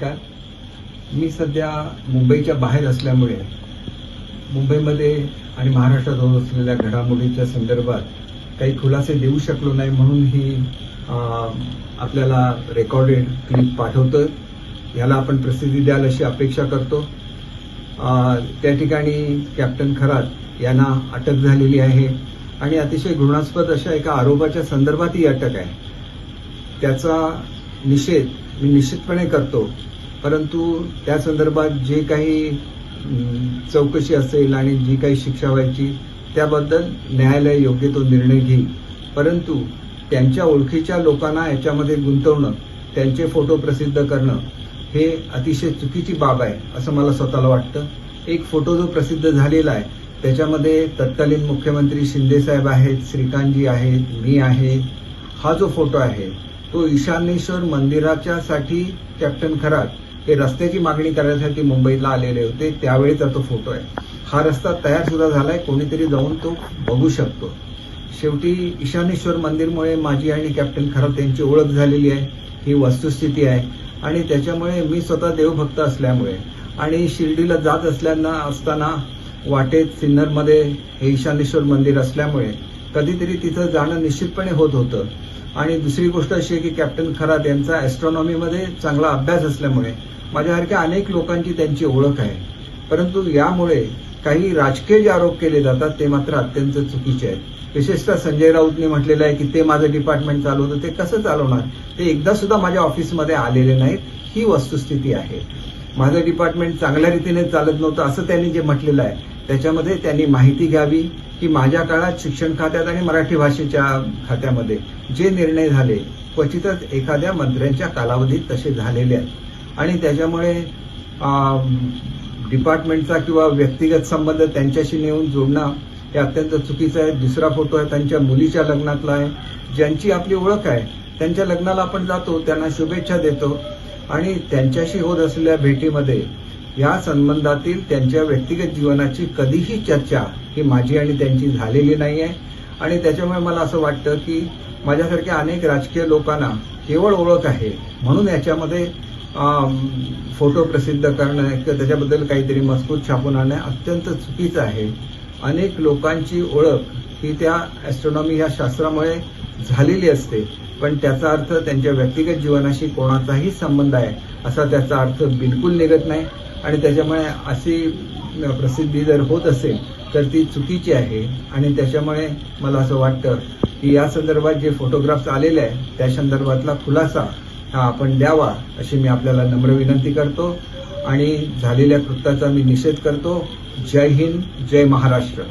नमस्कार. मी सध्या मुंबईच्या बाहेर असल्यामुळे मुंबईमध्ये आणि महाराष्ट्रात होत असलेल्या घडामोडीच्या संदर्भात काही खुलासे देऊ शकलो नाही, म्हणून ही आपल्याला रेकॉर्डेड क्लिप पाठवतो. याला आपण प्रसिद्धी द्याल अशी अपेक्षा करतो. त्या ठिकाणी कॅप्टन खरात यांना अटक झालेली आहे आणि अतिशय घृणास्पद अशा एका आरोपाच्या संदर्भात ही अटक आहे. त्याचा निषेध मी निश्चितपणे करतो, परंतु त्या संदर्भात जे काही चौकशी असेल आणि जी काही शिक्षा व्हायची त्याबद्दल न्यायालय योग्य तो निर्णय घेईल. परंतु त्यांच्या ओळखीच्या लोकांना याच्यामध्ये गुंतवणं, त्यांचे फोटो प्रसिद्ध करणं हे अतिशय चुकीची बाब आहे असं मला स्वतःला वाटतं. एक फोटो जो प्रसिद्ध झालेला आहे त्याच्यामध्ये तत्कालीन मुख्यमंत्री शिंदेसाहेब आहेत, श्रीकांतजी आहेत, मी आहे. हा जो फोटो आहे तो ईशानेश्वर मंदिराच्या साठी कॅप्टन खरात हे रस्त्याची मागणी करण्यासाठी मुंबईला आलेले होते, त्यावेळेचा तो फोटो आहे. हा रस्ता तयार सुद्धा झालाय, कोणीतरी जाऊन तो बघू शकतो. शेवटी ईशानेश्वर मंदिरमुळे माझी आणि कॅप्टन खरात यांची ओळख झालेली आहे, ही वस्तुस्थिती आहे. आणि त्याच्यामुळे मी स्वतः देवभक्त असल्यामुळे आणि शिर्डीला जात असताना वाटेत सिन्नरमध्ये हे ईशानेश्वर मंदिर असल्यामुळे कधीतरी तिथं जाणं निश्चितपणे होत होतं. आणि दुसरी गोष्ट अशी आहे की कॅप्टन खरात यांचा ॲस्ट्रॉनॉमीमध्ये चांगला अभ्यास असल्यामुळे माझ्यासारख्या अनेक लोकांची त्यांची ओळख आहे. परंतु यामुळे काही राजकीय जे आरोप केले जातात ते मात्र अत्यंत चुकीचे आहेत. विशेषतः संजय राऊतने म्हटलेलं आहे की ते माझं डिपार्टमेंट चालवतं. ते कसं चालवणार? ते एकदा सुद्धा माझ्या ऑफिसमध्ये आलेले नाहीत, ही वस्तुस्थिती आहे. माझं डिपार्टमेंट चांगल्या रीतीने चालत नव्हतं असं त्यांनी जे म्हटलेलं आहे त्याच्यामध्ये त्यांनी माहिती घ्यावी की माझ्या काळात शिक्षण खात्यात आणि मराठी भाषेच्या खात्यामध्ये जे निर्णय झाले क्वचितच एखाद्या मंत्र्यांच्या कालावधीत तसे झालेले आहेत आणि त्याच्यामुळे डिपार्टमेंटचा किंवा व्यक्तिगत संबंध त्यांच्याशी नेऊन जोडणं हे अत्यंत चुकीचं आहे. दुसरा फोटो आहे त्यांच्या मुलीच्या लग्नातला आहे. ज्यांची आपली ओळख आहे त्यांच्या लग्नाला आपण जातो, त्यांना शुभेच्छा देतो आणि त्यांच्याशी होत असलेल्या भेटीमध्ये या संबंधातील त्यांच्या व्यक्तिगत जीवनाची कधीही चर्चा ही माझी आणि त्यांची झालेली नाही आहे. आणि त्याच्यामुळे मला असं वाटतं की माझ्यासारख्या अनेक राजकीय लोकांना केवळ ओळख आहे म्हणून याच्यामध्ये फोटो प्रसिद्ध करणं किंवा त्याच्याबद्दल काहीतरी मजकूर छापून आणणं अत्यंत चुकीचं आहे. अनेक लोकांची ओळख ही त्या ॲस्ट्रॉनॉमी या शास्त्रामुळे झालेली असते, पण त्याचा अर्थ त्यांच्या व्यक्तिगत जीवनाशी कोणाचाही संबंध आहे असा त्याचा अर्थ बिलकुल निघत नाही. आणि त्याच्यामुळे अशी प्रसिद्धी जर होत असेल तर ती चुकीची आहे. आणि त्याच्यामुळे मला असं वाटतं की या संदर्भात जे फोटोग्राफ्स आलेले आहेत त्या संदर्भातला खुलासा हा आपण द्यावा अशी मी आपल्याला नम्र विनंती करतो आणि झालेल्या कृत्याचा मी निषेध करतो. जय हिंद, जय महाराष्ट्र.